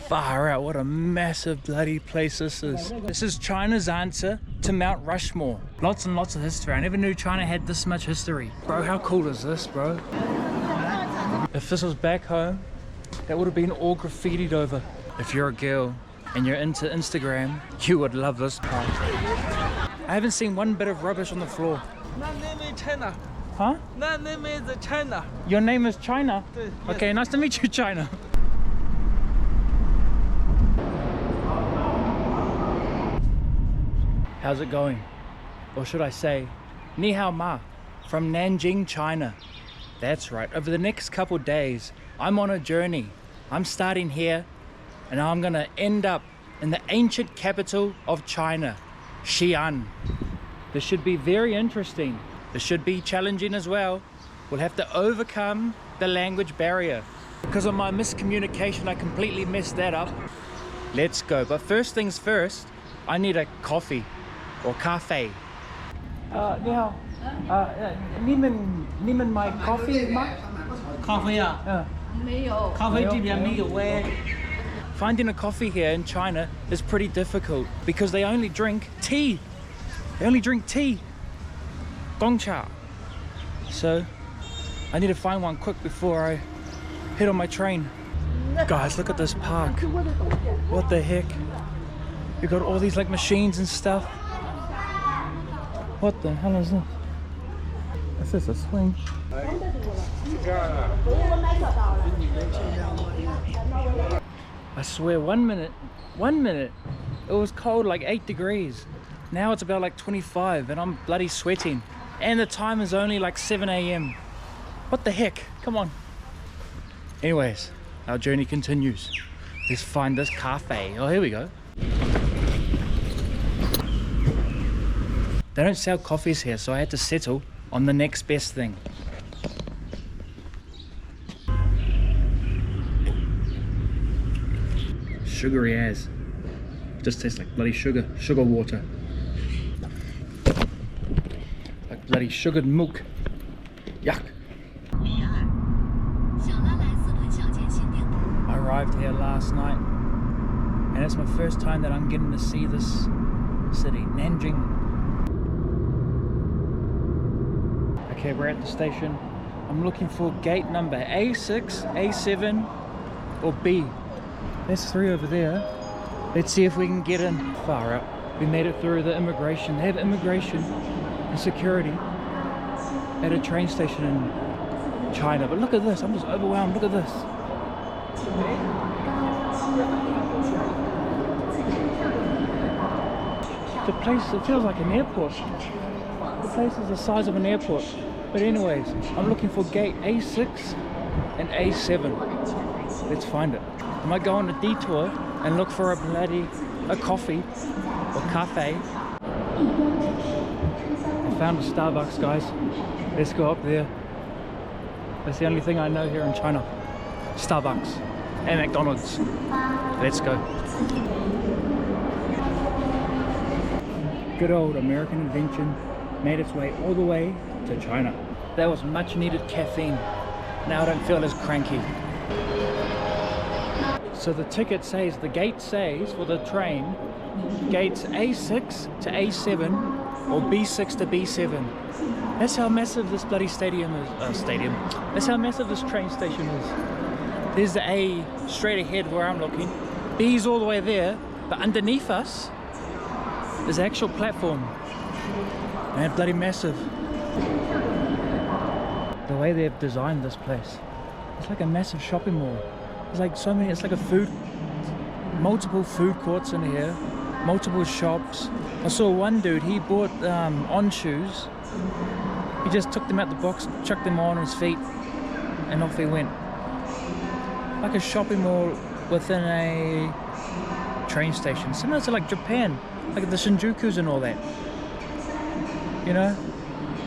Far out, what a massive bloody place this is. This is China's answer to Mount Rushmore. Lots and lots of history. I never knew China had this much history. Bro, how cool is this, bro? If this was back home, that would have been all graffitied over. If you're a girl and you're into Instagram, you would love this part. I haven't seen one bit of rubbish on the floor. My name is China. Huh? My name is China. Your name is China? Yes. Okay, nice to meet you, China. How's it going? Or should I say, Ni hao ma, from Nanjing, China. That's right, over the next couple days, I'm on a journey. I'm starting here, and I'm gonna end up in the ancient capital of China, Xi'an. This should be very interesting. This should be challenging as well. We'll have to overcome the language barrier. Because of my miscommunication, I completely messed that up. Let's go, but first things first, I need a coffee. Or cafe. 你好，你们买 coffee 吗？咖啡啊？没有。咖啡这边没有哎。Finding a coffee here in China is pretty difficult because they only drink tea. They only drink tea. Gongcha. So I need to find one quick before I head on my train. Guys, look at this park. What the heck? You got all these like machines and stuff. What the hell is this? Is this a swing? I swear, 1 minute, it was cold like 8 degrees. Now it's about like 25 and I'm bloody sweating. And the time is only like 7 AM. What the heck? Come on. Anyways, our journey continues. Let's find this cafe. Oh, here we go. They don't sell coffees here, so I had to settle on the next best thing. Sugary as. Just tastes like bloody sugar water. Like bloody sugared milk. Yuck. I arrived here last night, and it's my first time that I'm getting to see this city, Nanjing. Okay, we're at the station. I'm looking for gate number A6, A7, or B. There's 3 over there. Let's see if we can get in. Far out. We made it through the immigration. They have immigration and security at a train station in China. But look at this. I'm just overwhelmed. Look at this. The place, it feels like an airport. The place is the size of an airport. But anyways, I'm looking for gate A6 and A7. Let's find it. I might go on a detour and look for a coffee or cafe. I found a Starbucks, guys. Let's go up there. That's the only thing I know here in China. Starbucks and McDonald's. Let's go. Good old American invention made its way all the way to China. That was much needed caffeine. Now I don't feel as cranky. So the ticket says, the gate says for the train, gates A6 to A7 or B6 to B7. That's how massive this bloody stadium is. That's how massive this train station is. There's the A straight ahead where I'm looking. B's all the way there, but underneath us is the actual platform. Man, bloody massive. The way they've designed this place, it's like a massive shopping mall. There's like so many, it's like multiple food courts in here, multiple shops. I saw one dude, he bought on shoes. He just took them out the box, chucked them on his feet, and off he went. Like a shopping mall within a train station. Similar to like Japan, like the Shinjukus and all that. You know?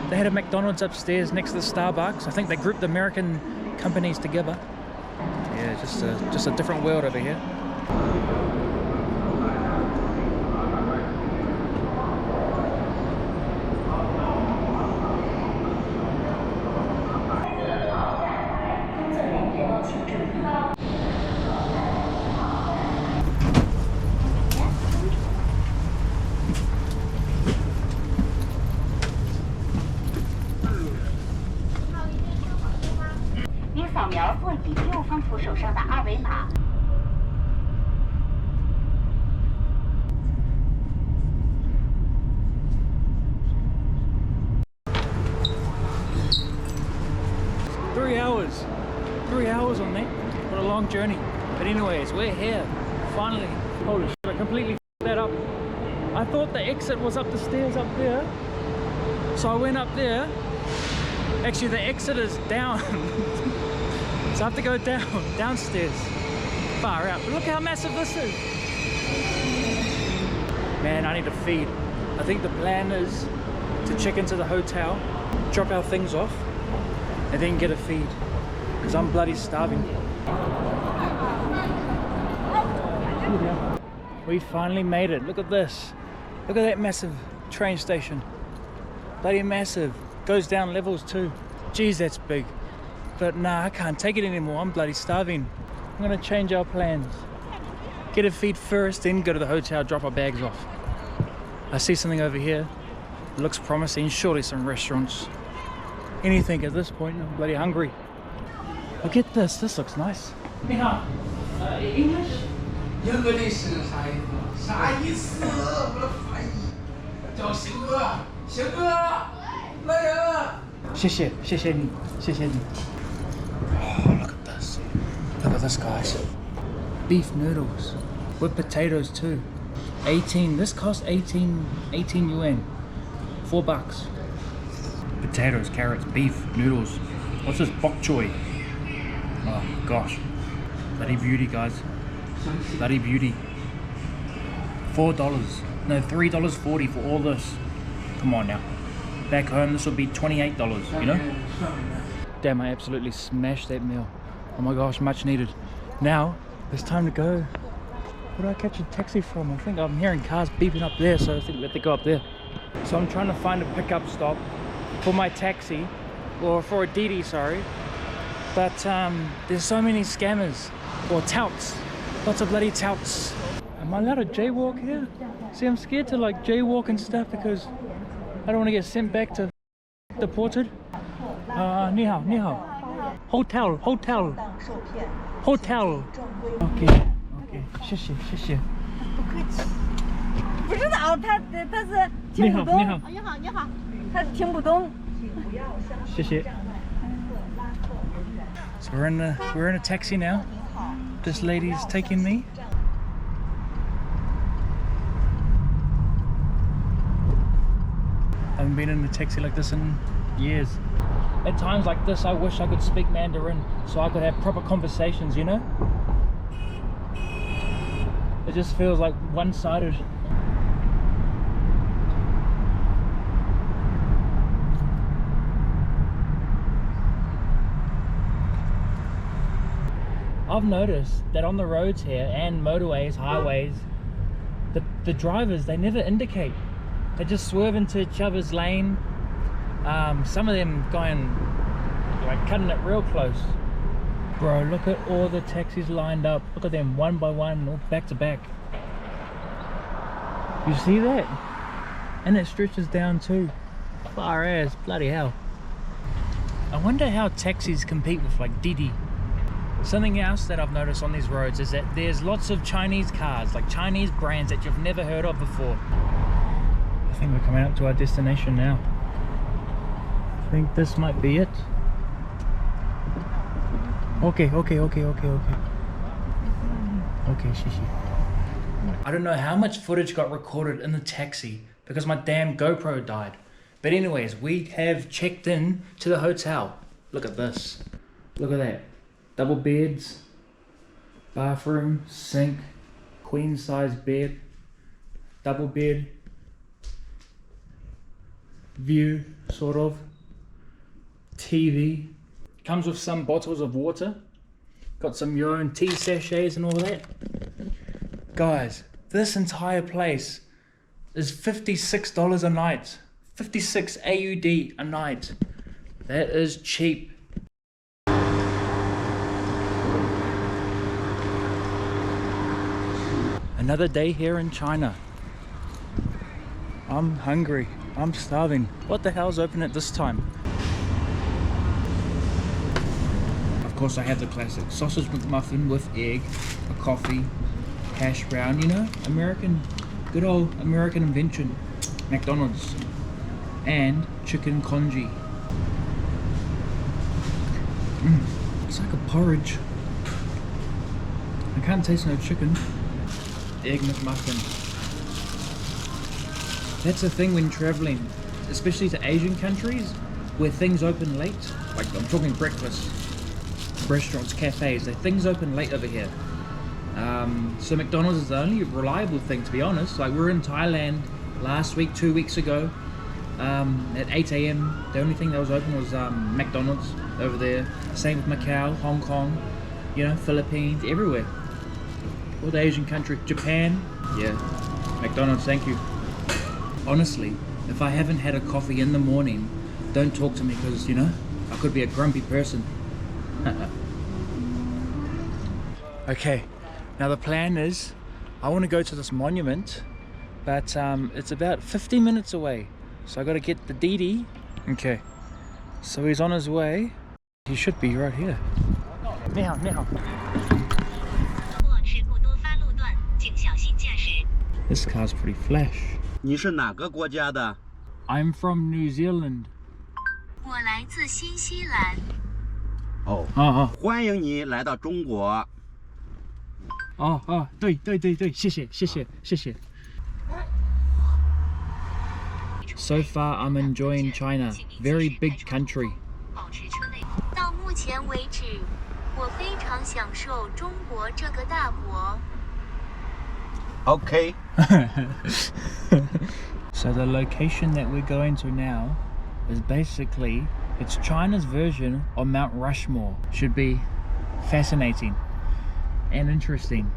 They had a McDonald's upstairs next to the Starbucks. I think they grouped the American companies together. Yeah, just a different world over here. journey. But anyways, we're here, finally. Holy shit, I completely f***ed that up. I thought the exit was up the stairs up there. So I went up there. Actually, the exit is down. So I have to go downstairs. Far out. But look how massive this is. Man, I need to feed. I think the plan is to check into the hotel, drop our things off, and then get a feed. Because I'm bloody starving. We finally made it. Look at this. Look at that massive train station. Bloody massive. Goes down levels too. Jeez, that's big. But nah, I can't take it anymore. I'm bloody starving. I'm gonna change our plans. Get a feed first, then go to the hotel, drop our bags off. I see something over here. It looks promising. Surely some restaurants. Anything at this point. I'm bloody hungry. Look at this. This looks nice. English? English 是啥意思？啥意思？我的翻译叫行哥，行哥，来人了！谢谢你。Oh, look at this. Look at this, guys. Beef noodles with potatoes too. 18. This cost 18 yuan. $4. Potatoes, carrots, beef, noodles. What's this? Bok choy. Oh gosh. Bloody beauty, guys. Bloody beauty. $4. No, $3.40 for all this. Come on now. Back home this would be $28, you know? Damn, I absolutely smashed that meal. Oh my gosh, much needed. Now, it's time to go. Where do I catch a taxi from? I think I'm hearing cars beeping up there, so I think we have to go up there. So I'm trying to find a pickup stop for my taxi, or for a Didi, sorry. But there's so many scammers, or touts. Lots of bloody touts. Am I allowed to jaywalk here? See, I'm scared to like jaywalk and stuff because I don't want to get sent back to deported. Ni hao. Hotel. Okay. 谢谢。不客气。不知道他是听不懂。你好。他听不懂。谢谢。So we're in a taxi now. This lady's taking me. I haven't been in a taxi like this in years. At times like this, I wish I could speak Mandarin so I could have proper conversations, you know? It just feels like one-sided. I've noticed that on the roads here and motorways, highways, the drivers, they never indicate. They just swerve into each other's lane. Some of them going, like cutting it real close. Bro, look at all the taxis lined up. Look at them one by one, all back to back. You see that? And it stretches down too. Far as, bloody hell. I wonder how taxis compete with like Didi. Something else that I've noticed on these roads is that there's lots of Chinese cars, like Chinese brands that you've never heard of before. I think we're coming up to our destination now. I think this might be it. Okay, shishi. I don't know how much footage got recorded in the taxi because my damn GoPro died. But anyways, we have checked in to the hotel. Look at this. Look at that. Double beds, bathroom, sink, queen size bed, double bed, view, sort of, TV. Comes with some bottles of water. Got some your own tea sachets and all that. Guys, this entire place is $56 a night. 56 AUD a night. That is cheap. Another day here in China. I'm hungry. I'm starving. What the hell's open at this time? Of course I have the classic sausage McMuffin with egg, a coffee, hash brown, you know, American, good old American invention, McDonald's, and chicken congee. It's like a porridge. I can't taste no chicken. Egg McMuffin. That's the thing when traveling, especially to Asian countries where things open late. Like I'm talking breakfast, restaurants, cafes, things open late over here. So McDonald's is the only reliable thing, to be honest. Like we were in Thailand last week, 2 weeks ago, at 8 AM. The only thing that was open was McDonald's over there. Same with Macau, Hong Kong, you know, Philippines, everywhere. All the Asian countries, Japan, yeah, McDonald's, thank you. Honestly, if I haven't had a coffee in the morning, don't talk to me because, you know, I could be a grumpy person. Okay, now the plan is, I want to go to this monument, but it's about 50 minutes away. So I got to get the Didi. Okay, so he's on his way. He should be right here. 你好，你好。This car's pretty flash. 你是哪个国家的？ I'm from New Zealand. 我来自新西兰。哦，欢迎你来到中国。对，谢谢。So far, I'm enjoying China. Very big country. 到目前为止，我非常享受中国这个大国。OK。 So the location that we're going to now is basically, it's China's version of Mount Rushmore. Should be fascinating and interesting.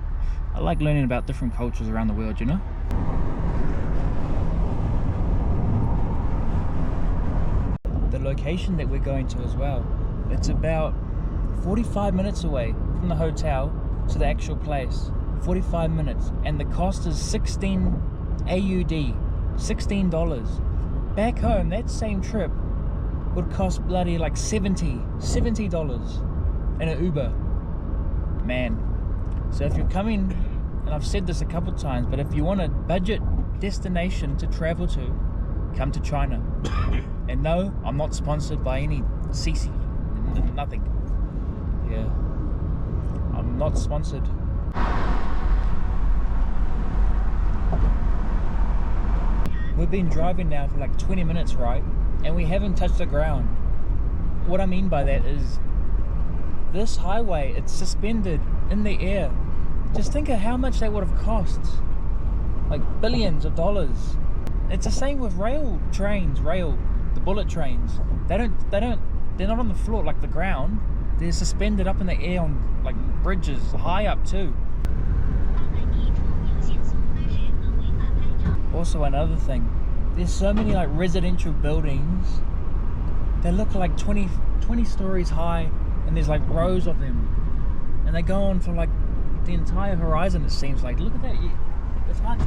I like learning about different cultures around the world, you know? The location that we're going to as well, it's about 45 minutes away from the hotel to the actual place. 45 minutes, and the cost is 16 AUD, $16. Back home, that same trip would cost bloody like $70 in an Uber. Man, so if you're coming, and I've said this a couple times, but if you want a budget destination to travel to, come to China. And no, I'm not sponsored by any CC, nothing. Yeah, I'm not sponsored. We've been driving now for like 20 minutes, right? And we haven't touched the ground. What I mean by that is this highway, it's suspended in the air. Just think of how much that would have cost. Like billions of dollars. It's the same with the bullet trains. They're not on the floor like the ground. They're suspended up in the air on like bridges, high up too. Also another thing, there's so many like residential buildings. They look like 20 stories high, and there's like rows of them. And they go on for like the entire horizon, it seems like. Look at that, it's hard to...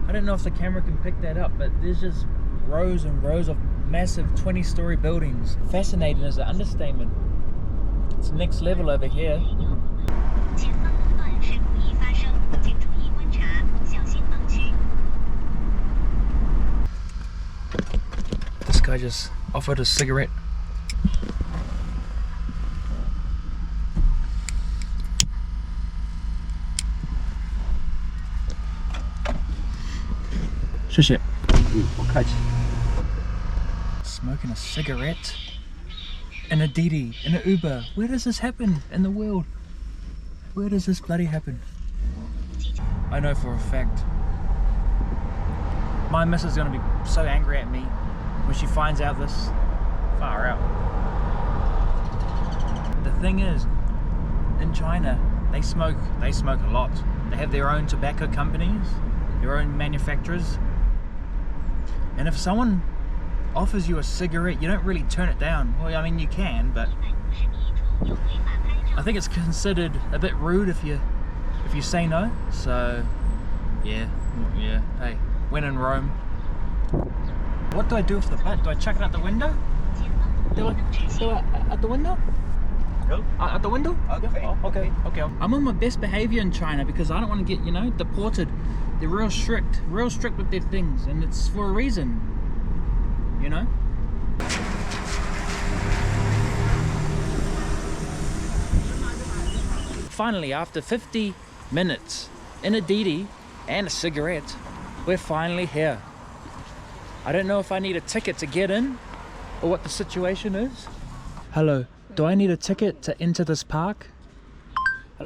I don't know if the camera can pick that up, but there's just rows and rows of massive 20-story buildings. Fascinating is an understatement. It's next level over here. This guy just offered a cigarette. Smoking a cigarette in a Didi, in an Uber. Where does this happen in the world? Where does this bloody happen? I know for a fact my missus is going to be so angry at me when she finds out this. Far out. The thing is, in China, they smoke a lot. They have their own tobacco companies, their own manufacturers. And if someone offers you a cigarette, you don't really turn it down. Well, I mean, you can, but I think it's considered a bit rude if you say no. So yeah, hey, when in Rome. What do I do with the butt? Do I chuck it out the window? Do I out the window? No. Out the window? Okay. Oh, okay. I'm on my best behavior in China because I don't want to get, deported. They're real strict with their things, and it's for a reason, finally, after 50 minutes in a Didi and a cigarette, we're finally here. I don't know if I need a ticket to get in or what the situation is. Hello, do I need a ticket to enter this park?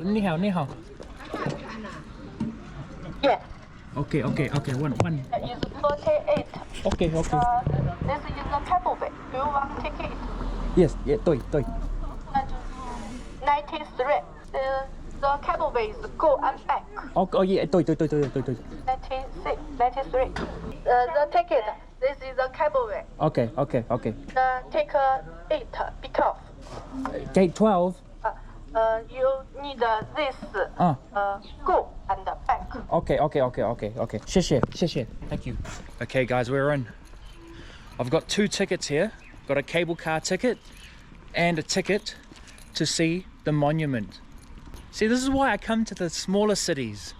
Ni hao, ni hao. Yeah. Okay, one. It's 48. Okay. This is the cable way. Do you want ticket? Yes, yeah, 对。 93. The cable way is go and back. Oh yeah, 对。 96, 93. The ticket. This is the cable way. Okay. Take 8. Be careful. Gate 12. You need this. Go and back. Okay. 谢谢. Thank you. Okay, guys, we're in. I've got 2 tickets here. Got a cable car ticket and a ticket to see the monument. See, this is why I come to the smaller cities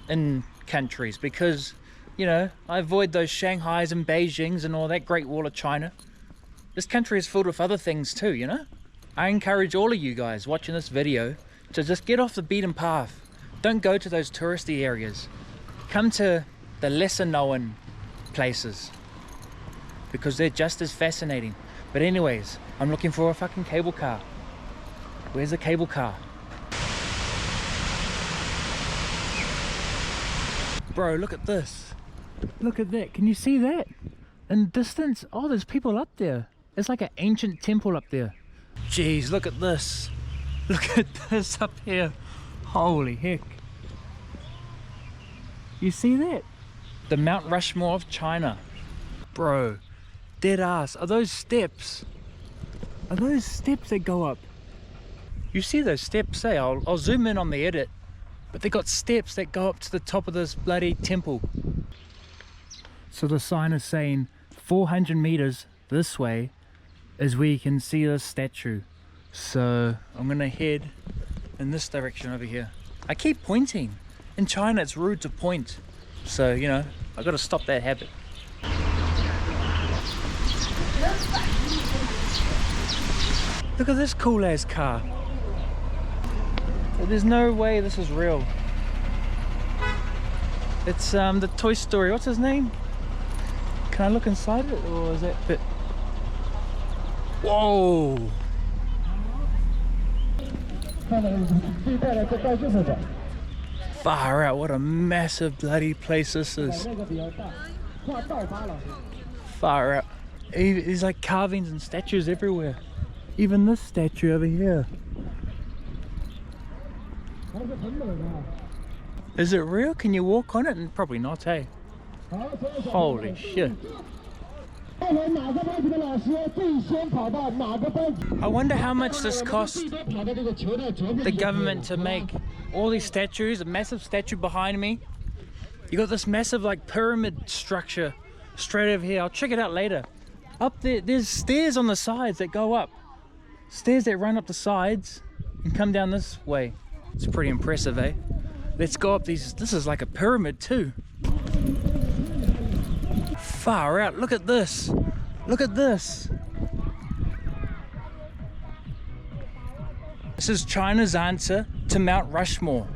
in countries, because, you know, I avoid those Shanghais and Beijings and all that Great Wall of China. This country is filled with other things too, you know? I encourage all of you guys watching this video to just get off the beaten path. Don't go to those touristy areas. Come to the lesser known places, because they're just as fascinating. But anyways, I'm looking for a fucking cable car. Where's the cable car? Bro, look at this. Look at that. Can you see that? In the distance, oh, there's people up there. It's like an ancient temple up there. Jeez, look at this. Look at this up here. Holy heck. You see that? The Mount Rushmore of China. Bro, dead ass. Are those steps? Are those steps that go up? You see those steps, eh? I'll zoom in on the edit. But they got steps that go up to the top of this bloody temple. So the sign is saying 400 meters this way is where you can see this statue. So I'm gonna head in this direction over here. I keep pointing. In China it's rude to point. So, you know, I gotta stop that habit. Look at this cool ass car. There's no way this is real. It's the Toy Story, what's his name? Can I look inside it, or is that bit? Whoa! Far out, what a massive bloody place this is. Far out. There's like carvings and statues everywhere. Even this statue over here. Is it real? Can you walk on it? And probably not, hey? Holy shit. I wonder how much this cost the government to make all these statues. A massive statue behind me. You got this massive like pyramid structure straight over here. I'll check it out later. Up there, there's stairs on the sides that go up. Stairs that run up the sides and come down this way. It's pretty impressive, eh? Let's go up these. This is like a pyramid too. Far out, look at this. Look at this. This is China's answer to Mount Rushmore.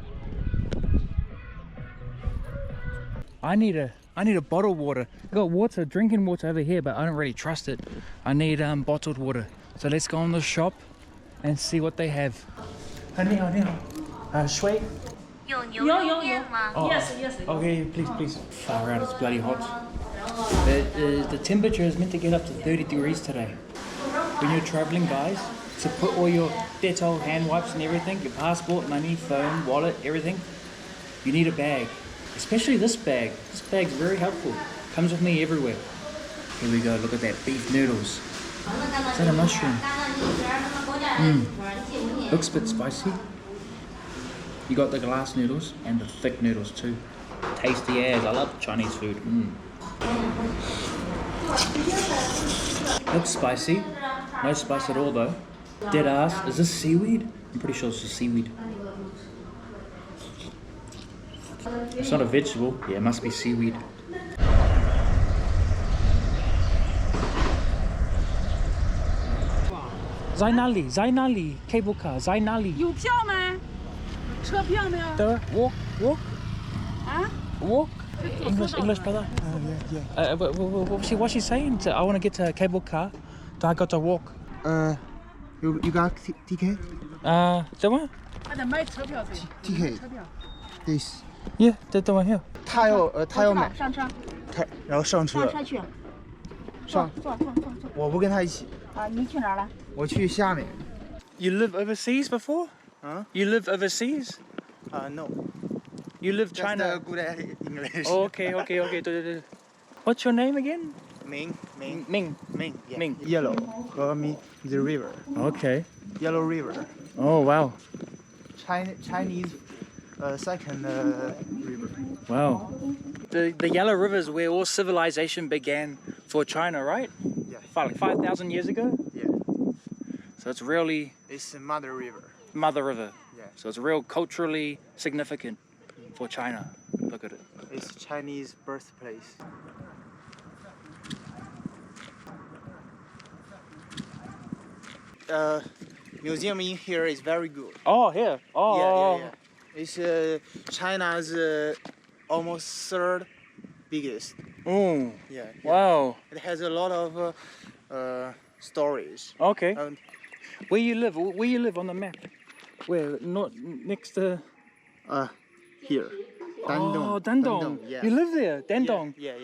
I need a bottled water. I got water, drinking water over here, but I don't really trust it. I need bottled water. So let's go in the shop and see what they have. 水 有牛肉面吗？ Yes. Okay, please. Far out, it's bloody hot. The temperature is meant to get up to 30 degrees today. When you're traveling, guys, to put all your Dettol hand wipes and everything, your passport, money, phone, wallet, everything, you need a bag. Especially this bag. This bag's very helpful. Comes with me everywhere. Here we go, look at that, beef noodles. Is that a mushroom? Looks a bit spicy. You got the glass noodles and the thick noodles too. Tasty as. I love Chinese food. Looks spicy. No spice at all though. Dead ass. Is this seaweed? I'm pretty sure it's just seaweed. It's not a vegetable. Yeah, it must be seaweed. Zainali, cable car, Zainali. 有票吗？车票呢？ Walk, walk, 啊？ walk. English brother. What's she saying? I want to get a cable car. I got to walk. You got ticket? 怎么？ 还得买车票噻。 ticket. 车票。 This. Yeah, 这么 here. 他要买，上车。然后上车。上车去。坐。我不跟他一起，啊，你去哪儿了？我去下面。 You live overseas before? Huh? You live overseas? No. You live Just China? good at English. Oh, okay. 对。What's your name again? Ming. Yeah. Ming. Yellow 和 the river. Okay. Yellow River. Oh, wow. Chinese second river. Wow. The Yellow River is where all civilization began for China, right? Yeah. Like 5,000 years ago? Yeah. So it's really It's Mother River. Mother River. Yeah. So it's real culturally significant for China. Look at it. It's Chinese birthplace. Museum in here is very good. Oh, here. Oh. Yeah. It's China's almost third biggest. Oh. Yeah. Wow. It has a lot of stories. Okay. Um, Where you live? Where you live on the map? Where? Not next to. Here. Oh, Dandong. Yeah. You live there, Dandong. Yeah.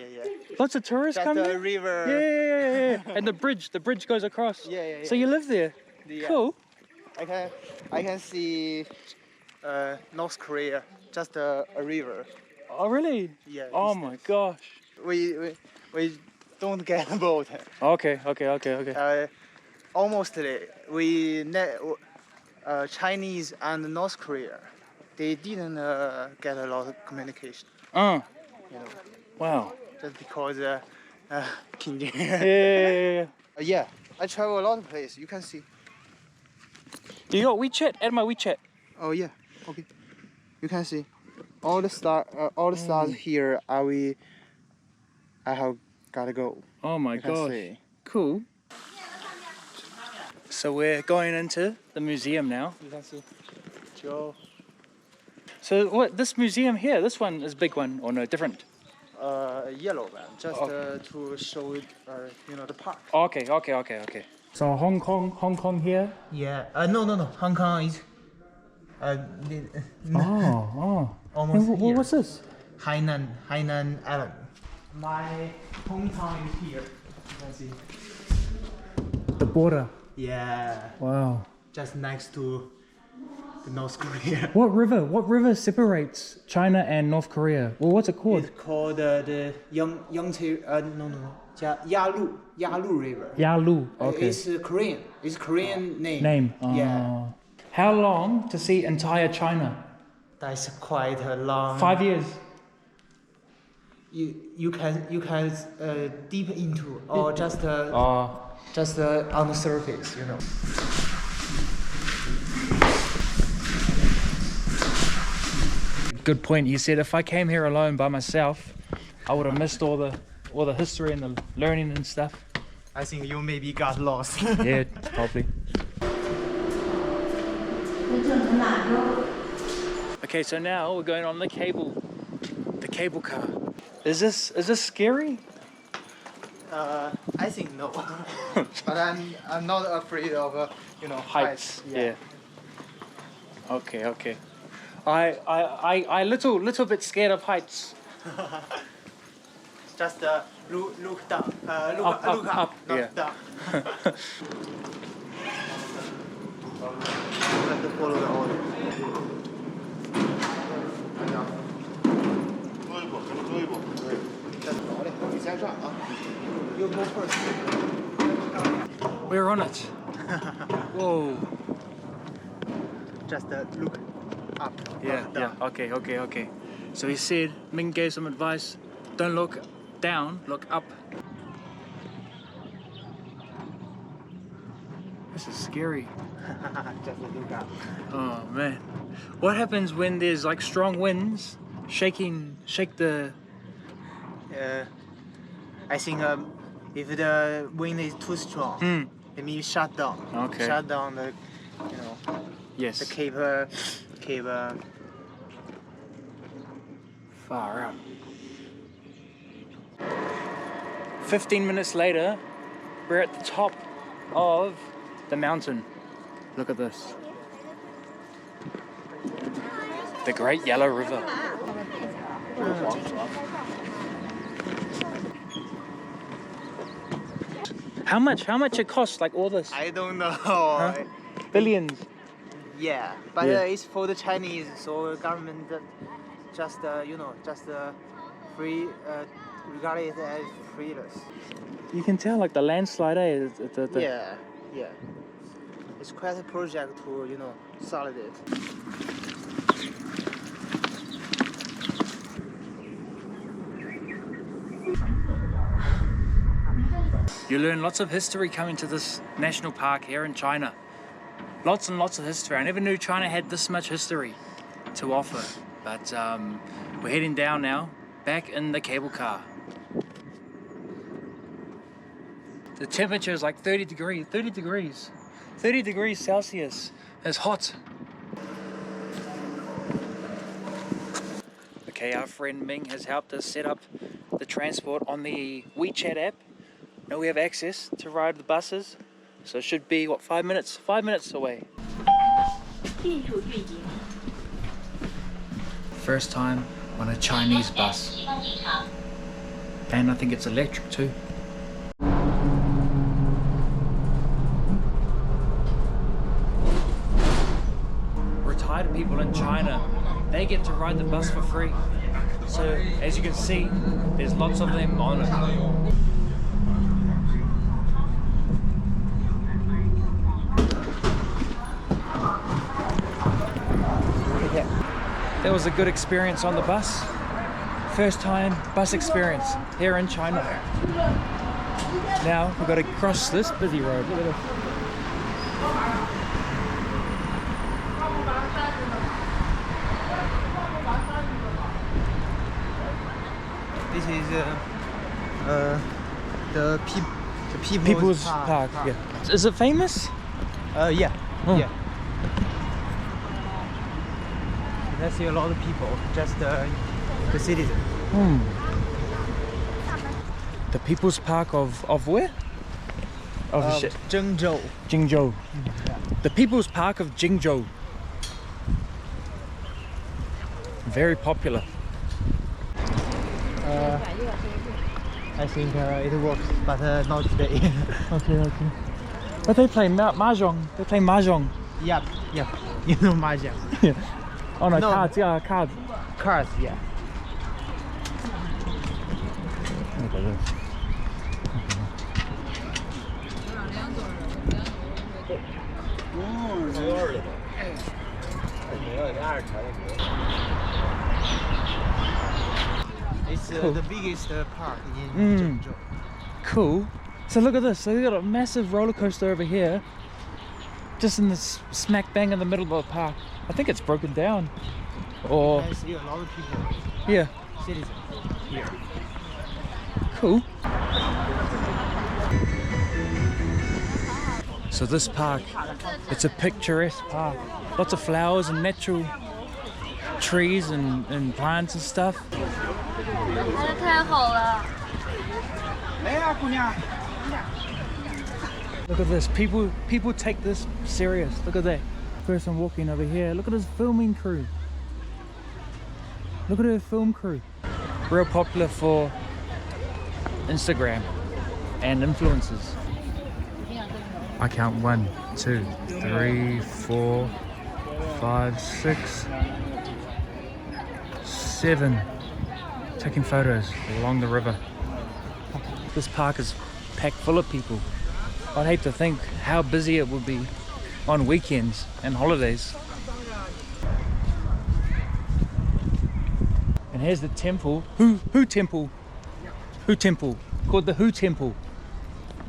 Lots of tourists That's come the there. river. Yeah. And the bridge goes across. Yeah. So you live there. Yeah. Cool. I can see North Korea, just a river. Oh, really? Yeah. Oh my gosh. We don't get a boat. Okay. Almost Chinese and North Korea, they didn't get a lot of communication. You know, Wow. just because Kim Jong. Yeah. Yeah, I travel a lot of places. You can see. Do you got WeChat? Add my WeChat. Oh yeah. Okay. You can see all the stars here. I have gotta go. Oh my You can gosh. see. Cool. So we're going into the museum now. You can see. Joe. So what? This museum here, this one is a big one or no? Different? Yellow one, just to show it, the park. Okay. So Hong Kong here. Yeah. No. Hong Kong is. Almost Hey, here. what's this? Hainan Island. My hometown is here. You can see. The border. Yeah. Wow. Just next to the North Korea. What river separates China and North Korea? Well, what's it called? It's called the Yangtze. Yalu River. Yalu. Okay. It's Korean. It's Korean Name. Yeah. How long to see entire China? That's quite a long. 5 years. You can deep into or just on the surface, Good point. He said if I came here alone by myself, I would have missed all the history and the learning and stuff. I think you maybe got lost. Yeah, probably. Okay, so now we're going on the cable car. Is this scary? I think no, but I'm not afraid of heights. Yeah. Okay. I little bit scared of heights. Just look down. Look Up, not yeah. down. Let's follow the order. You go first. We're on it. Whoa. Just look up. Yeah. Down. Okay. So he said, Ming gave some advice. Don't look down, look up. This is scary. Just look up. Oh man. What happens when there's like strong winds shake the... I think if the wind is too strong, it means shut down. Okay. Shut down the, Yes. the cable keep Far out. 15 minutes later, we're at the top of the mountain. Look at this. The Great Yellow River. How much it costs, like all this? I don't know. Huh? Billions. Yeah, but Yeah. it's for the Chinese, so government just free, regard it as freeless. You can tell, like the landslide, eh? Yeah, yeah. It's quite a project to solve it. You learn lots of history coming to this national park here in China. Lots and lots of history. I never knew China had this much history to offer. But we're heading down now, back in the cable car. The temperature is like 30 degrees Celsius. It's hot. Okay, our friend Ming has helped us set up the transport on the WeChat app. Now we have access to ride the buses, so it should be, what, 5 minutes? 5 minutes away. First time on a Chinese bus. And I think it's electric too. Retired people in China, they get to ride the bus for free. So as you can see, there's lots of them on it. That was a good experience on the bus. First time bus experience here in China. Now we've got to cross this busy road. Look at this. This is the People's Park. Yeah. Is it famous? Yeah. Oh. Yeah. I see a lot of people, just the citizens. The People's Park of where? Of Zhengzhou. Jingzhou. The People's Park of Jingzhou. Very popular. I think it works, but not today. Okay. But they play mahjong. They play mahjong. Yep. You know mahjong. Yeah. Oh no, No. cards. Yeah, cards. Cars, yeah. Look at this. It's Cool. the biggest park in Zhengzhou. Cool. So look at this. So we've got a massive roller coaster over here, just in this smack bang in the middle of the park. I think it's broken down. Or I see a lot of people, yeah, citizens here. cool. So this park, it's a picturesque park. Lots of flowers and natural trees and plants and stuff. Look at this. People take this serious. Look at that person walking over here. Look at his filming crew. Look at her film crew. Real popular for Instagram and influencers. I count 1, 2, 3, 4, 5, 6, 7 taking photos along the river. This park is packed full of people. I'd hate to think how busy it would be on weekends and holidays. And here's the temple. Who temple? Who temple? Called the Who Temple.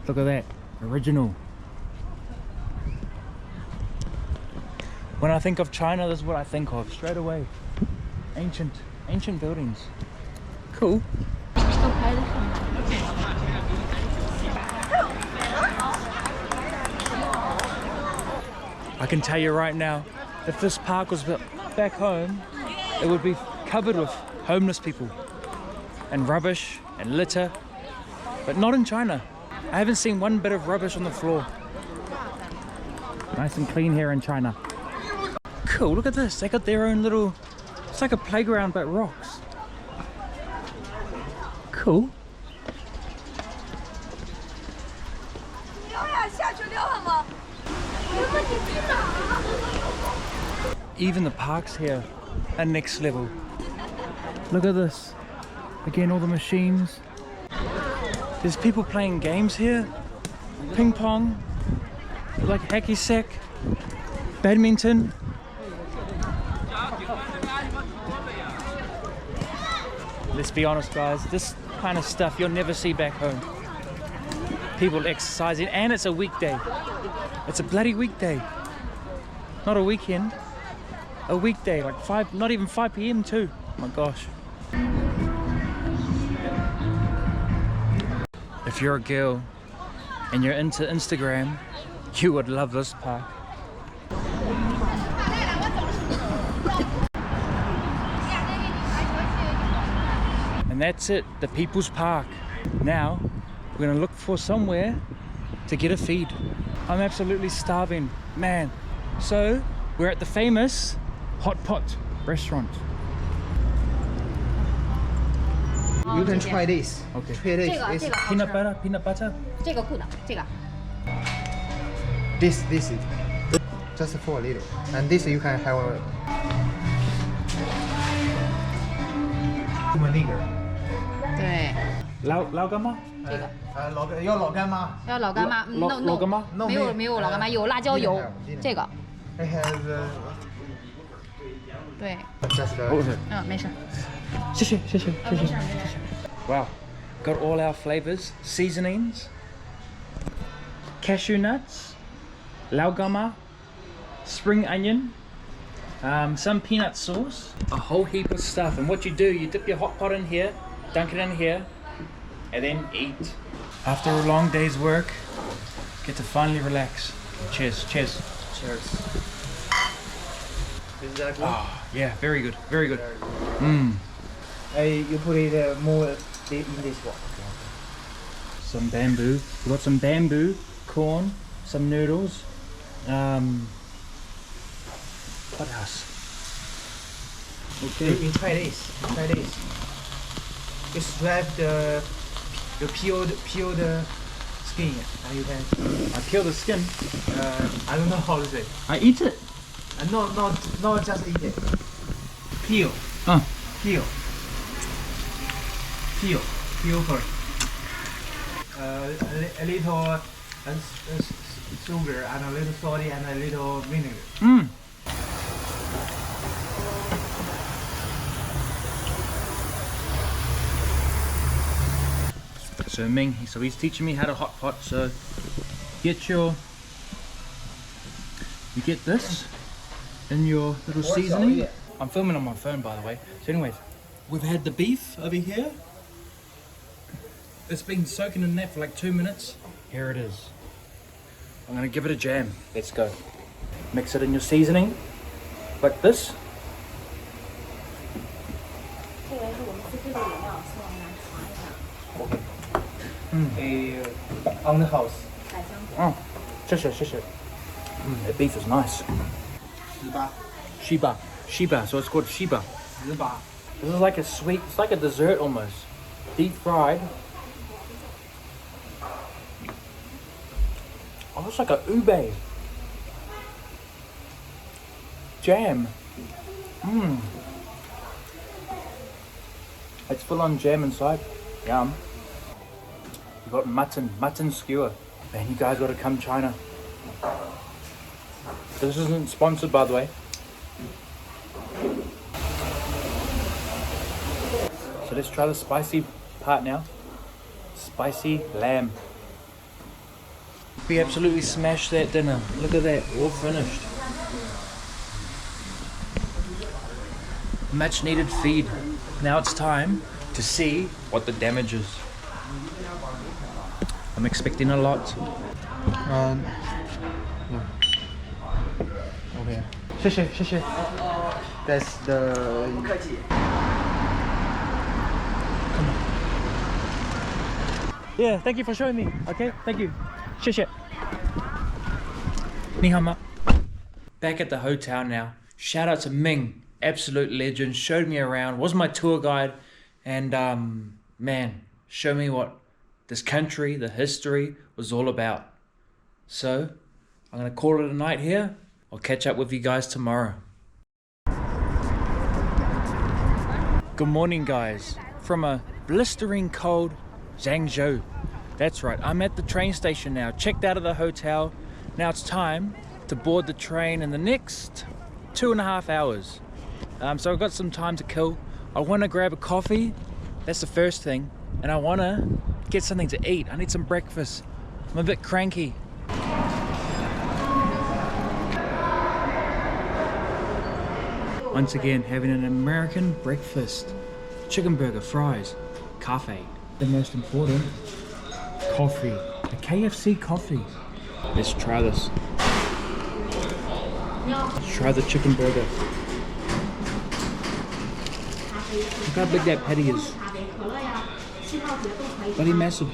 Look at that. Original. When I think of China, this is what I think of straight away. Ancient buildings. Cool. I can tell you right now, if this park was back home, it would be covered with homeless people and rubbish and litter, but not in China. I haven't seen one bit of rubbish on the floor. Nice and clean here in China. Cool, look at this. They got their own little, it's like a playground but rocks. Cool. Even the parks here are next level. Look at this. Again, all the machines. There's people playing games here. Ping pong, like hacky sack, badminton. Let's be honest, guys, this kind of stuff you'll never see back home. People exercising, and it's a weekday. It's a bloody weekday. Not a weekend. A weekday, like 5, not even 5 p.m. too. Oh my gosh. If you're a girl and you're into Instagram, you would love this park. And that's it, the People's Park. Now, we're gonna look for somewhere to get a feed. I'm absolutely starving, man. So, we're at the famous Hot Pot restaurant. You can try this. Okay. Try this. It's Peanut butter, peanut butter. 这个酷的，这个。 this is just for a little, and this you can have a vinegar. 对，老干妈？这个。要老干妈。要老干妈老干妈？ No, 没有老干妈，有辣椒油，这个。 It has 对， just 没事。谢谢。没事没事。 Wow, got all our flavors, seasonings, cashew nuts, lao gama, spring onion, some peanut sauce, a whole heap of stuff. And what you do, you dip your hot pot in here, dunk it in here, and then eat. After a long day's work, get to finally relax. Cheers, cheers. cheers. Is that good? Ah, yeah, very good, very good. You put it more in this one. Some bamboo. We got some bamboo, corn, some noodles. What else? Okay. You try this. Try this. You scrape the peeled skin, and you can. I peel the skin. I don't know how to say. I eat it. No, just eat it. Peel. Peel. Peel first. A little sugar and a little salt and a little vinegar. So Ming, so he's teaching me how to hot pot. So you get this in your little seasoning. I'm filming on my phone, by the way. So anyways, we've had the beef over here. It's been soaking in that for like 2 minutes. Here it is. I'm gonna give it a jam. Let's go. Mix it in your seasoning, like this. On the house. Oh, 谢谢. The beef is nice. Shiba. So it's called Shiba. This is like a sweet, it's like a dessert almost. Deep fried. Oh, it's like a ube. Jam. It's full on jam inside. Yum. You got mutton skewer. Man, you guys gotta come China. This isn't sponsored, by the way. So let's try the spicy part now. Spicy lamb. We absolutely smashed that dinner. Look at that, all finished. Much needed feed. Now it's time to see what the damage is. I'm expecting a lot. Okay. 谢谢谢谢。 That's the. Yeah, thank you for showing me. Okay, thank you. 谢谢。你好吗？ Back at the hotel now. Shout out to Ming, absolute legend. Showed me around, was my tour guide, and man, showed me what this country, the history was all about. So, I'm gonna call it a night here. I'll catch up with you guys tomorrow. Good morning, guys. From a blistering cold Zhangzhou. That's right, I'm at the train station now. Checked out of the hotel. Now it's time to board the train in the next 2.5 hours. So I've got some time to kill. I want to grab a coffee. That's the first thing. And I want to get something to eat. I need some breakfast. I'm a bit cranky. Once again, having an American breakfast. Chicken burger, fries, coffee. The most important, coffee. A KFC coffee. Let's try this. Let's try the chicken burger. Look how big that patty is. Bloody massive.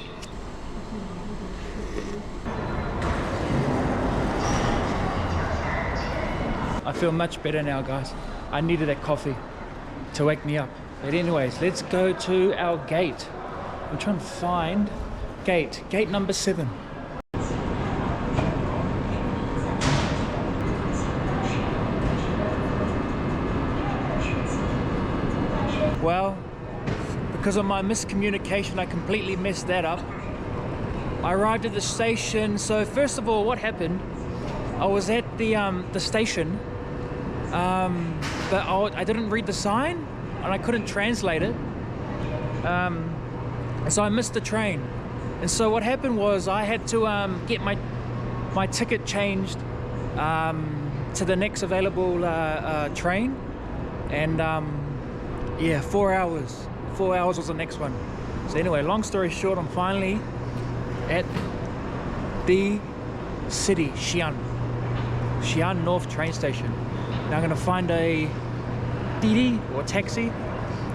I feel much better now, guys. I needed that coffee to wake me up. But anyways, let's go to our gate. I'm trying to find gate number 7. Well, because of my miscommunication, I completely messed that up. I arrived at the station. So first of all, what happened? I was at the station, but I didn't read the sign and I couldn't translate it. So I missed the train. And so what happened was I had to get my ticket changed to the next available train. And yeah, 4 hours. 4 hours was the next one. So anyway, long story short, I'm finally at the city, Xi'an North train station. Now I'm gonna find a Didi or taxi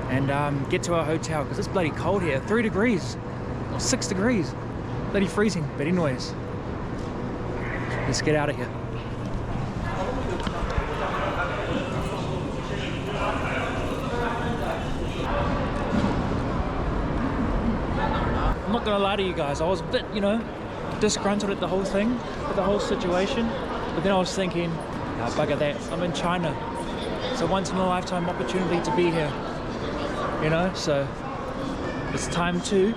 and get to our hotel because it's bloody cold here. 3 degrees or 6 degrees. Bloody freezing. But anyways, let's get out of here. I'm not gonna lie to you guys, I was a bit, disgruntled at the whole thing, at the whole situation. But then I was thinking, oh, bugger that, I'm in China. It's a once in a lifetime opportunity to be here. So it's time to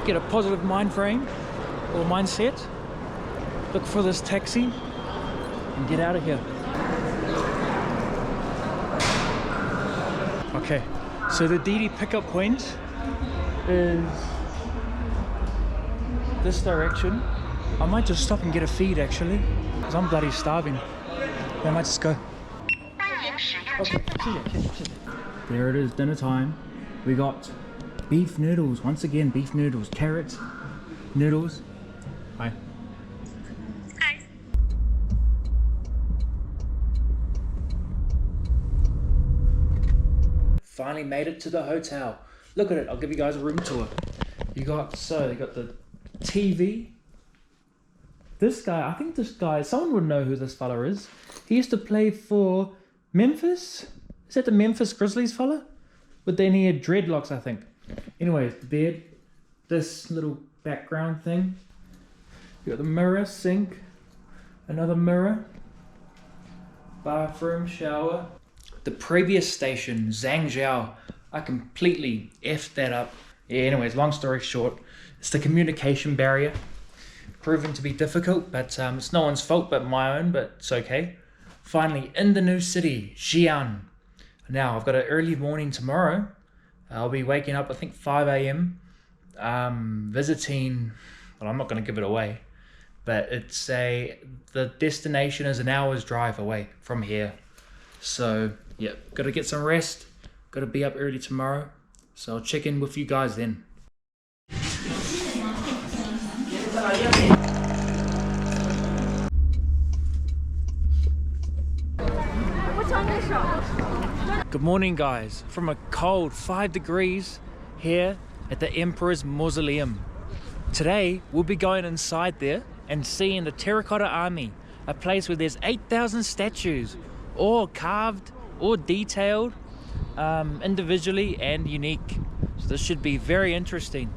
get a positive mind frame or mindset, look for this taxi and get out of here. Okay, so the Didi pickup point is this direction. I might just stop and get a feed actually, because I'm bloody starving. I might just go. Okay, there it is, dinner time. We got beef noodles, once again beef noodles, carrots, noodles. Hi. Hi. Finally made it to the hotel. Look at it, I'll give you guys a room tour. They got the TV. This guy, I think this guy, someone would know who this fella is. He used to play for Memphis. Is that the Memphis Grizzlies fella? But then he had dreadlocks, I think. Anyways, the bed, this little background thing. You got the mirror, sink, another mirror, bathroom, shower. The previous station, Zhangzhou, I completely effed that up. Yeah, anyways, long story short, it's the communication barrier. Proven to be difficult, but it's no one's fault but my own, but it's okay. Finally, in the new city, Xi'an. Now, I've got an early morning tomorrow. I'll be waking up, I think 5 a.m. Visiting, well, I'm not going to give it away, but the destination is an hour's drive away from here. So, yeah, got to get some rest. Got to be up early tomorrow. So I'll check in with you guys then. Good morning, guys. From a cold 5 degrees here at the Emperor's Mausoleum. Today we'll be going inside there and seeing the Terracotta Army, a place where there's 8,000 statues, all carved or detailed individually and unique. So this should be very interesting.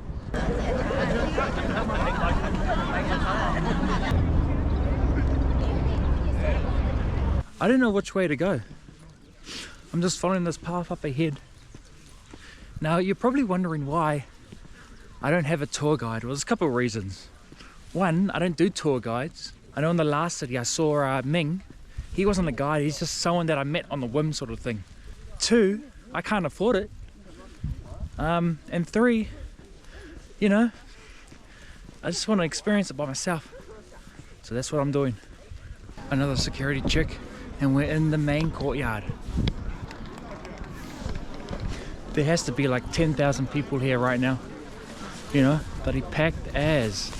I don't know which way to go. I'm just following this path up ahead. Now you're probably wondering why I don't have a tour guide. Well, there's a couple of reasons. One, I don't do tour guides. I know in the last city I saw Ming. He wasn't a guide, he's just someone that I met on the whim sort of thing. Two, I can't afford it. And three, you know, I just want to experience it by myself. So that's what I'm doing. Another security check, and we're in the main courtyard. There has to be like 10,000 people here right now. You know, bloody packed as.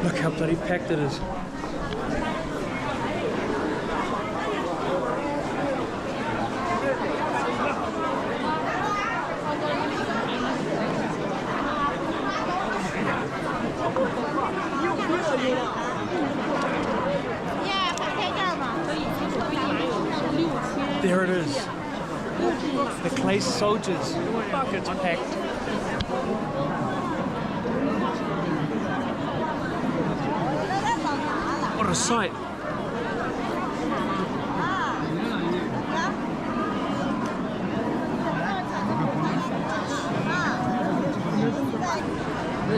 Look how bloody packed it is. There it is. The clay soldiers. Fuck, it's packed. What a sight.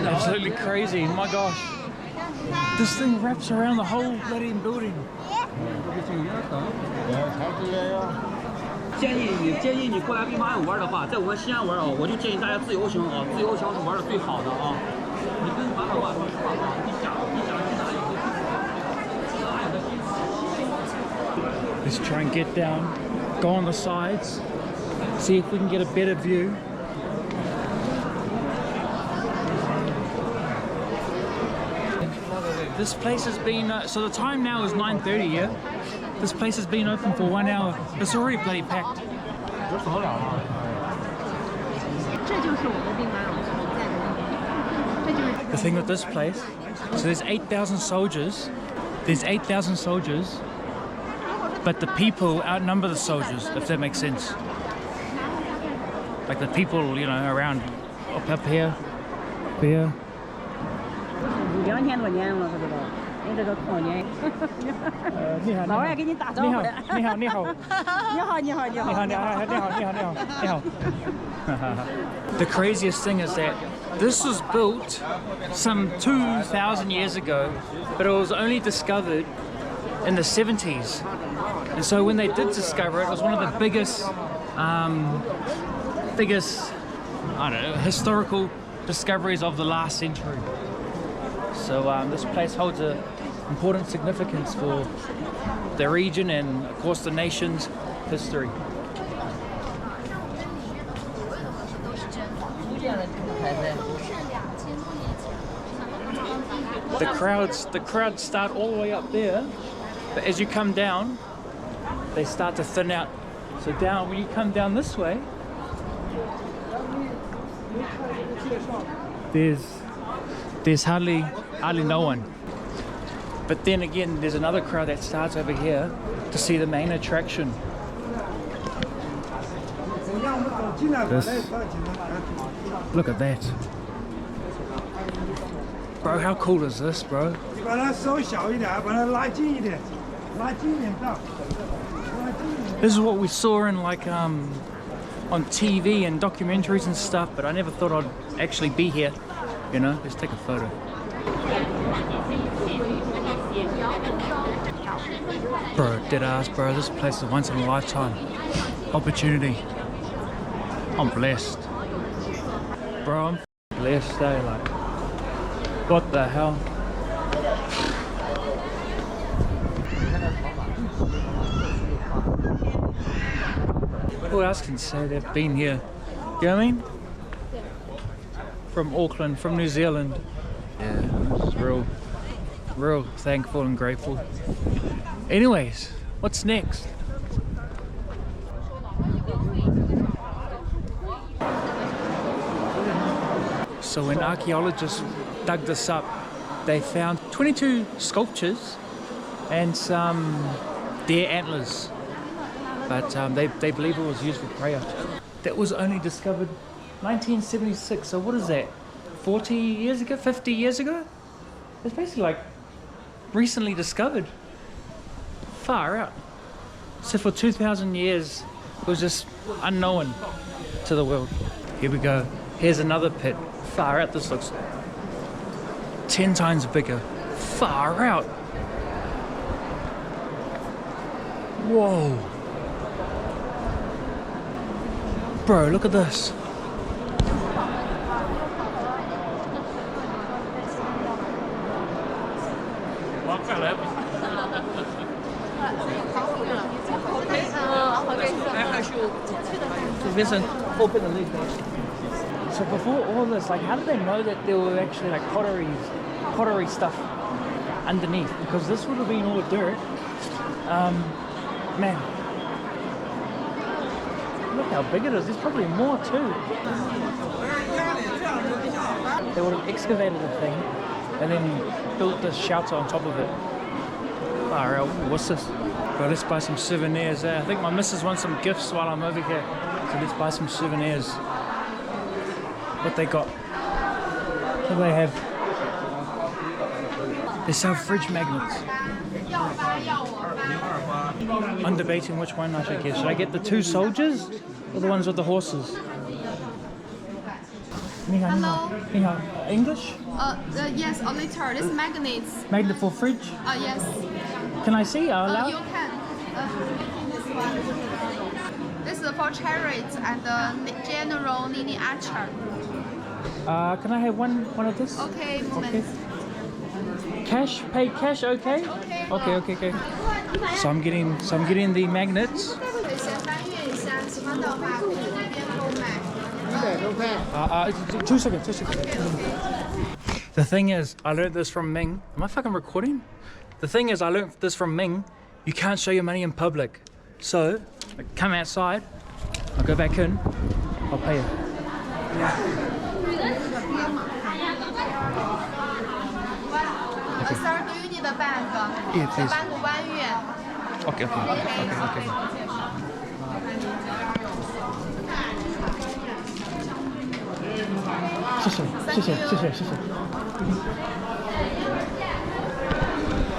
Absolutely crazy, my gosh. This thing wraps around the whole bloody building. 建议你过来兵马俑玩的话，在我们西安玩啊，我就建议大家自由行啊，自由行是玩的最好的啊。你跟团的话，说实话啊，你想去哪里？ Let's try and get down, go on the sides, see if we can get a better view. This place has been, so the time now is 9:30, yeah? This place has been open for 1 hour. It's already bloody packed. The thing with this place, so there's 8,000 soldiers. There's 8,000 soldiers, but the people outnumber the soldiers, if that makes sense. Like the people, you know, around, up here, up here. 2000多年了，这个，你这个考年。你好，老外给你打招呼的。你好，你好，你好，你好，你好，你好，你好，你好，你好，你好，你好。The craziest thing is that this was built some 2,000 years ago, but it was only discovered in the 70s. And so when they did discover it, it was one of the biggest, I don't know, historical discoveries of the last century. So this place holds an important significance for the region and, of course, the nation's history. The crowds start all the way up there, but as you come down, they start to thin out. So down, when you come down this way, there's hardly no one. But then again, there's another crowd that starts over here to see the main attraction. Look at that. Bro, how cool is this, bro? This is what we saw in like on TV and documentaries and stuff, but I never thought I'd actually be here. You know, let's take a photo. Bro, dead ass, bro. This place is a once in a lifetime opportunity. I'm blessed. Bro, I'm blessed, eh? Like, what the hell? Who else can say they've been here? You know what I mean? From Auckland, from New Zealand. Yeah, it's real thankful and grateful. Anyways, what's next? So when archaeologists dug this up, they found 22 sculptures and some deer antlers, but they believe it was used for prayer. That was only discovered 1976, so what is that, 40 years ago, 50 years ago? It's basically like recently discovered. Far out. So for 2,000 years it was just unknown to the world. Here we go, here's another pit. Far out, this looks 10 times bigger. Far out. Whoa. Bro, look at this. So before all this, like, how did they know that there were actually like pottery stuff underneath? Because this would have been all dirt. Man, look how big it is. There's probably more too. They would have excavated the thing and then built this shelter on top of it. Far out. What's this? Bro, let's buy some souvenirs. I think my missus wants some gifts while I'm over here. So let's buy some souvenirs. What they got? What do they have? They sell fridge magnets. I'm debating which one I should get. Should I get the two soldiers or the ones with the horses? Hello. English? Yes, a liter. This magnets. Magnet for fridge? Yes. Can I see? Are allowed? You can. This is for chariots and general linear archer. Can I have one of this? Okay, moment. Okay. Cash? Pay cash? Okay. Okay. So I'm getting the magnets. 2 seconds. The thing is, I learned this from Ming. Am I fucking recording? The thing is, I learned this from Ming. You can't show your money in public. So, I come outside, I'll go back in, I'll pay you. Sir, do you need a bag? Yeah, please. 1 yuan. Okay.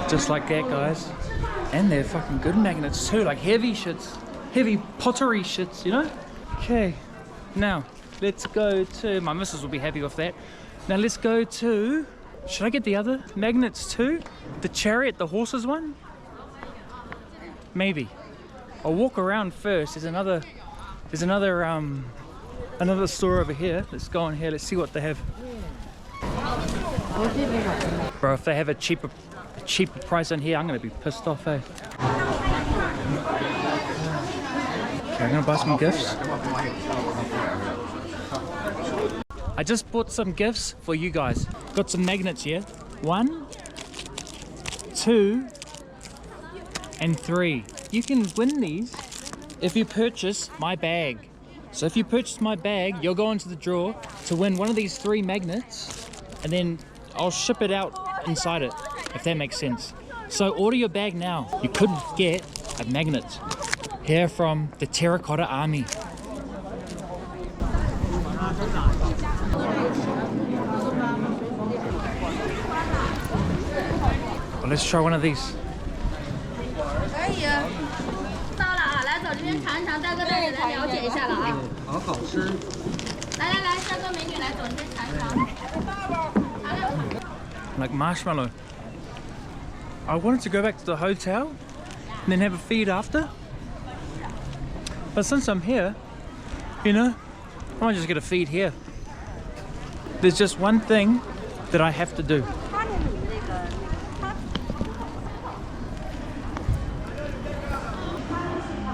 Just like that, guys. And they're fucking good magnets too, like heavy shits. Heavy pottery shits, you know? Okay, now let's go to, my missus will be happy with that. Now let's go to, should I get the other magnets too? The chariot, the horses one? Maybe. I'll walk around first. There's another store over here. Let's go in here, let's see what they have. Bro, if they have a cheaper price in here, I'm gonna be pissed off, eh? Okay, I'm gonna buy some gifts. I just bought some gifts for you guys. Got some magnets here. 1, 2, and 3. You can win these if you purchase my bag. So if you purchase my bag, you'll go into the draw to win one of these 3 magnets, and then I'll ship it out inside it, if that makes sense. So order your bag now. You could get a magnet here from the Terracotta Army. Well, let's try one of these. 可以。到了啊，来走这边尝一尝，大哥带你来了解一下了啊。好吃。来，帅哥美女来走这边尝一尝。Like marshmallow. I wanted to go back to the hotel and then have a feed after. But since I'm here, you know, I might just get a feed here. There's just one thing that I have to do.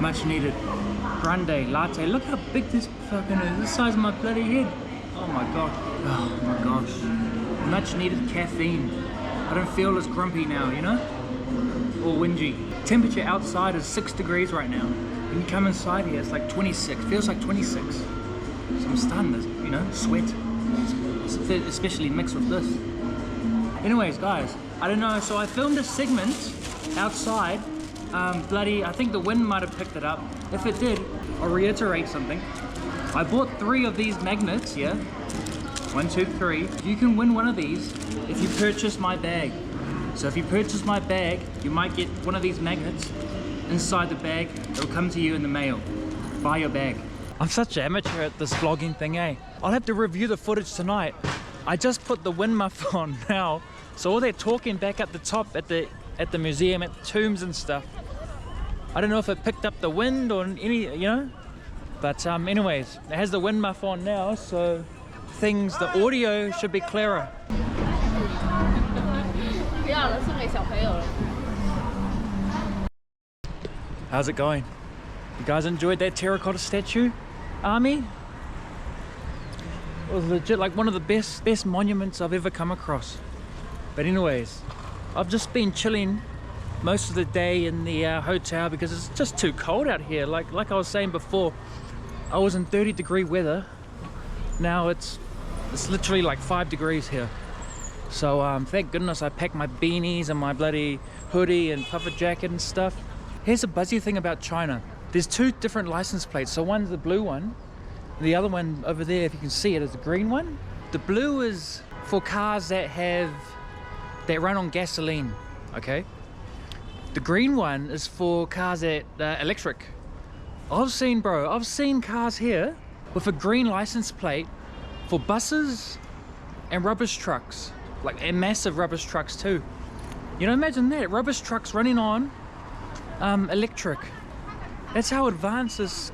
Much needed. grande latte. Look how big this fucking is. The size of my bloody head. Oh my god. Oh my gosh. Much needed caffeine. I don't feel as grumpy now, you know? Or whingy. Temperature outside is 6 degrees right now. When you come inside here, it's like 26. Feels like 26. So I'm starting to, you know, sweat. Especially mixed with this. Anyways, guys, I don't know. So I filmed a segment outside. I think the wind might have picked it up. If it did, I'll reiterate something. I bought 3 of these magnets, yeah? 1, 2, 3. You can win one of these if you purchase my bag. So if you purchase my bag, you might get one of these magnets inside the bag. It'll come to you in the mail. Buy your bag. I'm such an amateur at this vlogging thing, eh? I'll have to review the footage tonight. I just put the wind muff on now. So all that talking back at the top at the museum, at the tombs and stuff, I don't know if it picked up the wind or any, you know? But anyways, it has the wind muff on now, so the audio should be clearer. How's it going? You guys enjoyed that terracotta statue, Army? It was legit like one of the best monuments I've ever come across. But anyways, I've just been chilling most of the day in the hotel because it's just too cold out here. Like I was saying before, I was in 30-degree weather. Now it's literally like 5 degrees here. So thank goodness I packed my beanies and my bloody hoodie and puffer jacket and stuff. Here's a buzzy thing about China. There's 2 different license plates. So one's the blue one, the other one over there, if you can see it, is the green one. The blue is for cars that run on gasoline, okay? The green one is for cars that are electric. I've seen cars here with a green license plate for buses and rubbish trucks, and massive rubbish trucks too. You know, imagine that, rubbish trucks running on electric. That's how advanced this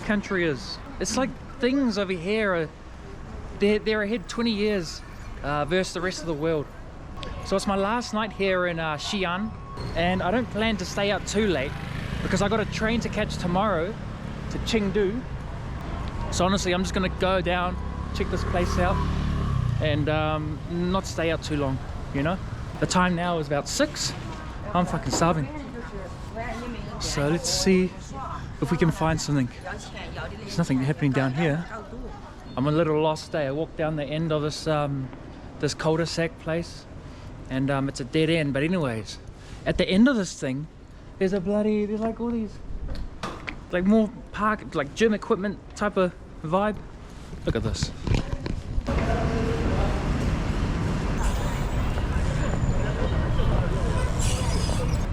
country is. It's like things over here they're ahead 20 years versus the rest of the world. So it's my last night here in Xi'an, and I don't plan to stay out too late because I got a train to catch tomorrow to Chengdu. So honestly, I'm just gonna go down, check this place out, and not stay out too long, you know? The time now is about 6. I'm fucking starving. So let's see if we can find something. There's nothing happening down here. I'm a little lost today. I walked down the end of this cul-de-sac place, and it's a dead end. But anyways, at the end of this thing, there's like all these, like more park, like gym equipment type of vibe. Look at this.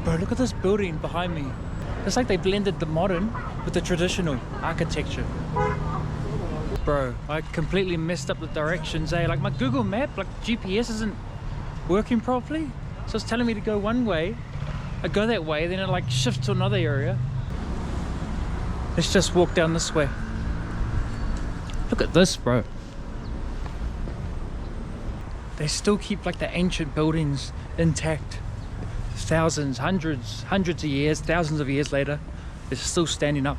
Bro, look at this building behind me. It's like they blended the modern with the traditional architecture. Bro, I completely messed up the directions, eh? Like my Google map, like GPS isn't working properly. So it's telling me to go one way. I go that way, then it like shifts to another area. Let's just walk down this way. Look at this, bro. They still keep like the ancient buildings intact. Thousands, hundreds of years, thousands of years later, they're still standing up.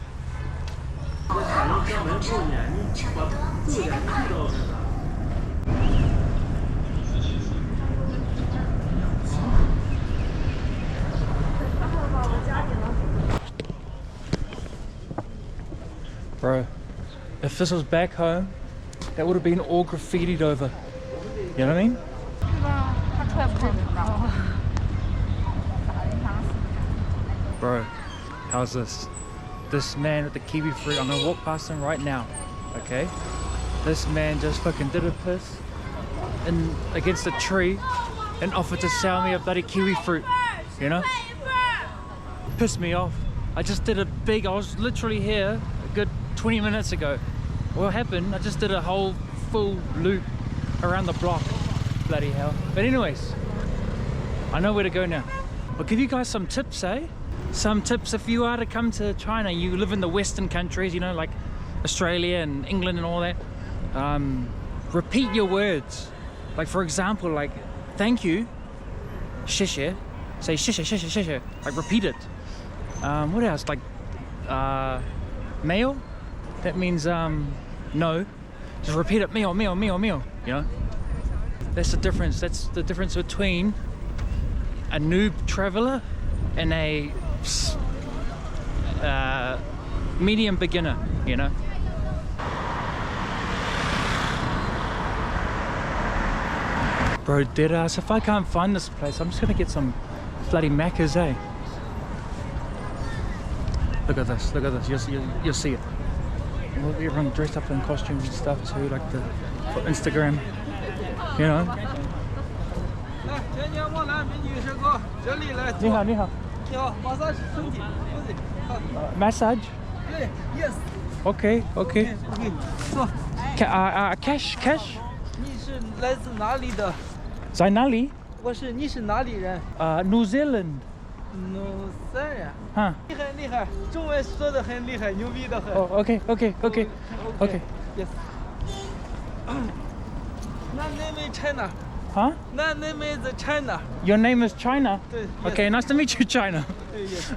Bro, if this was back home, that would have been all graffitied over. You know what I mean? Bro, how's this? This man with the kiwi fruit, I'm gonna walk past him right now, okay? This man just fucking did a piss against a tree and offered to sell me a bloody kiwi fruit, you know? Pissed me off. I was literally here a good 20 minutes ago. What happened? I just did a whole full loop around the block. Bloody hell. But anyways, I know where to go now. I'll give you guys some tips, eh? Some tips if you are to come to China, you live in the Western countries, you know, like Australia and England and all that. Repeat your words. Like for example, like thank you, 谢谢. Say 谢谢, 谢谢, 谢谢. Like repeat it. What else? Like Meal, that means no. Just repeat it, meal, meal, meal, meal, you know? That's the difference. That's the difference between a noob traveler and a medium beginner, you know? Bro, deadass, if I can't find this place, I'm just gonna get some bloody Maccas, eh? Look at this, you'll see it. Everyone dressed up in costumes and stuff too, like for Instagram, you know? 前面往南，美女士哥，这里来。你好，你好。你好，马上身体，Massage? 对 ，yes。 Okay, okay. OK，坐。Cash? 你是来自哪里的？在哪里？你是哪里人？ New Zealand. 努塞呀。哈。厉害，中文说的很厉害，牛逼的很。Oh, okay. Yes. My name is China. Huh? My name is China. Your name is China? Yes. Okay, nice to meet you, China. Yes.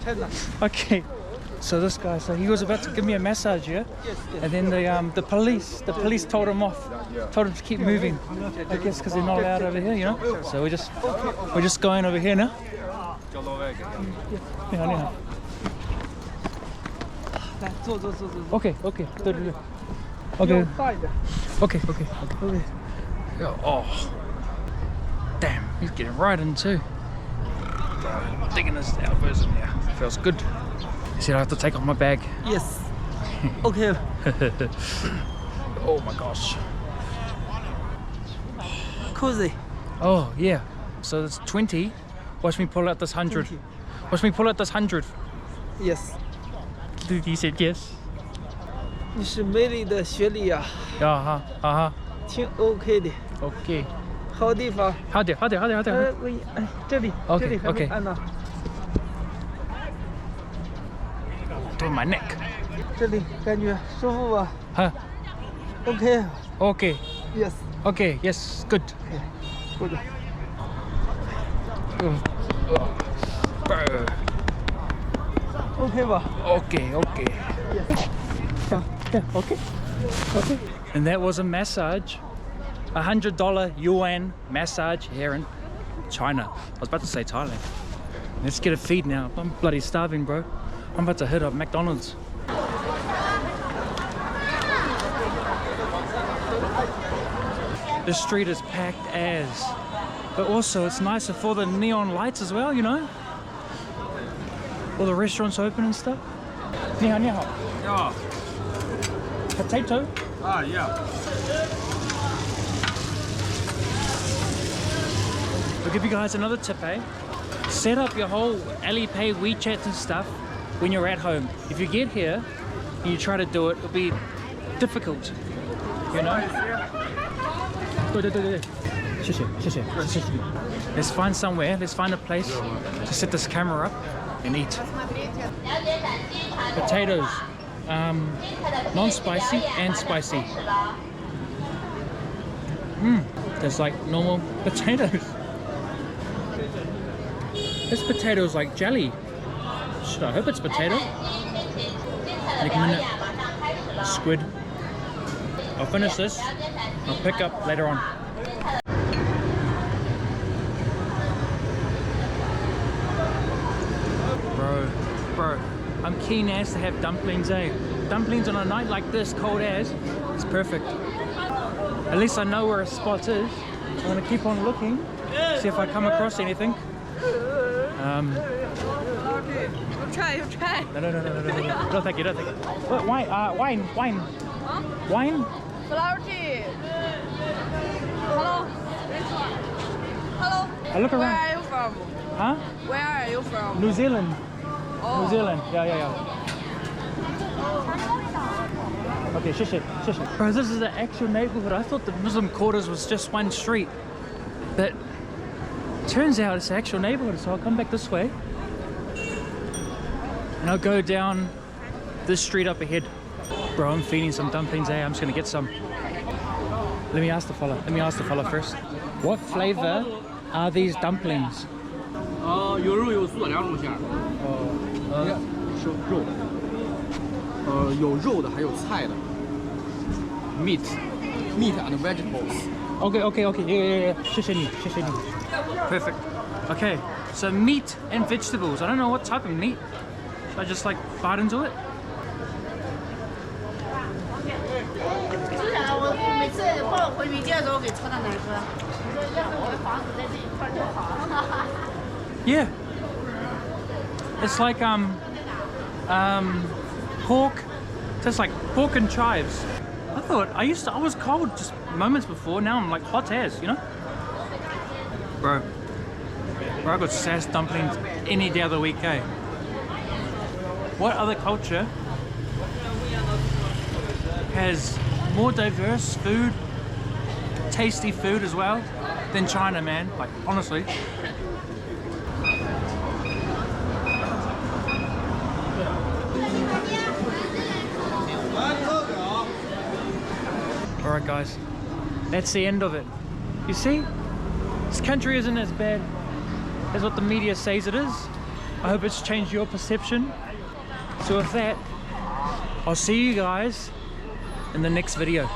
China. Okay. So this guy, so he was about to give me a massage, yeah? Yes. And then the police told him off, told him to keep moving. I guess because they're not allowed over here, you know. So we're just going over here now. Yeah. 来，坐。 Okay. 对。Okay. 大一点。 Okay. Oh, damn! He's getting right in too. Digging his elbows in there. Feels good. He said I have to take off my bag. Yes. Okay. Oh my gosh. Cozy. Oh yeah. So it's 20. Watch me pull out this 100. 20. Watch me pull out this 100. Yes. He said yes. 你是美丽的雪莉呀，挺 OK 的。 Okay. 好地方。好点。这里 Okay, 还没 okay. 按呢。 Doing my neck. 这里感觉舒服吧 Huh? ？OK. Okay. Yes. Okay. Yes. Good. Good. Bro. OK 吧 Okay. Yes. Yeah, okay. And that was a massage, $100 yuan massage here in China. I was about to say Thailand. Let's get a feed now. I'm bloody starving, bro. I'm about to hit up McDonald's. The street is packed as, but also it's nicer for the neon lights as well, you know? All the restaurants open and stuff. 你好。 Yeah. Potato. Yeah. I'll give you guys another tip, eh? Set up your whole Alipay, WeChat and stuff when you're at home. If you get here and you try to do it, it'll be difficult, you know? 对。谢谢。 Let's find somewhere, let's find a place to set this camera up and eat. Potatoes. Non-spicy and spicy. There's like normal potatoes. This potato is like jelly. Shit, I hope it's potato. Like minute. Squid. I'll finish this. I'll pick up later on. Bro. I'm keen as to have dumplings, eh? Dumplings on a night like this, cold as, it's perfect. At least I know where a spot is. I'm gonna keep on looking, see if I come across anything. You'll try. No, thank you. What, wine. Huh? Wine? Flower tea. Hello. I look Where around. are you from? Huh? Where are you from? New Zealand. Oh. New Zealand. Yeah. Okay, shit. Bro, this is the actual neighborhood. I thought the Muslim quarters was just one street. But turns out it's the actual neighborhood, so I'll come back this way. And I'll go down this street up ahead. Bro, I'm feeding some dumplings, eh? I'm just gonna get some. Let me ask the fella first. What flavor are these dumplings? 有肉有素，2种馅儿。肉。有肉的，还有菜的。Meat and vegetables. Okay, yeah. 谢谢你。 Perfect. Okay, so meat and vegetables. I don't know what type of meat. Should I just like bite into it? 之前我每次报回民街的时候给车上来喝，我说要是我的房子在这一块就好。Yeah. It's like pork. Tastes like pork and chives. I was cold just moments before. Now I'm like hot as, you know. Bro, I got sass dumplings any day of the week, eh? What other culture has more diverse food, tasty food as well, than China, man? Like, honestly. Alright guys, that's the end of it. You see? This country isn't as bad as what the media says it is. I hope it's changed your perception. So with that, I'll see you guys in the next video.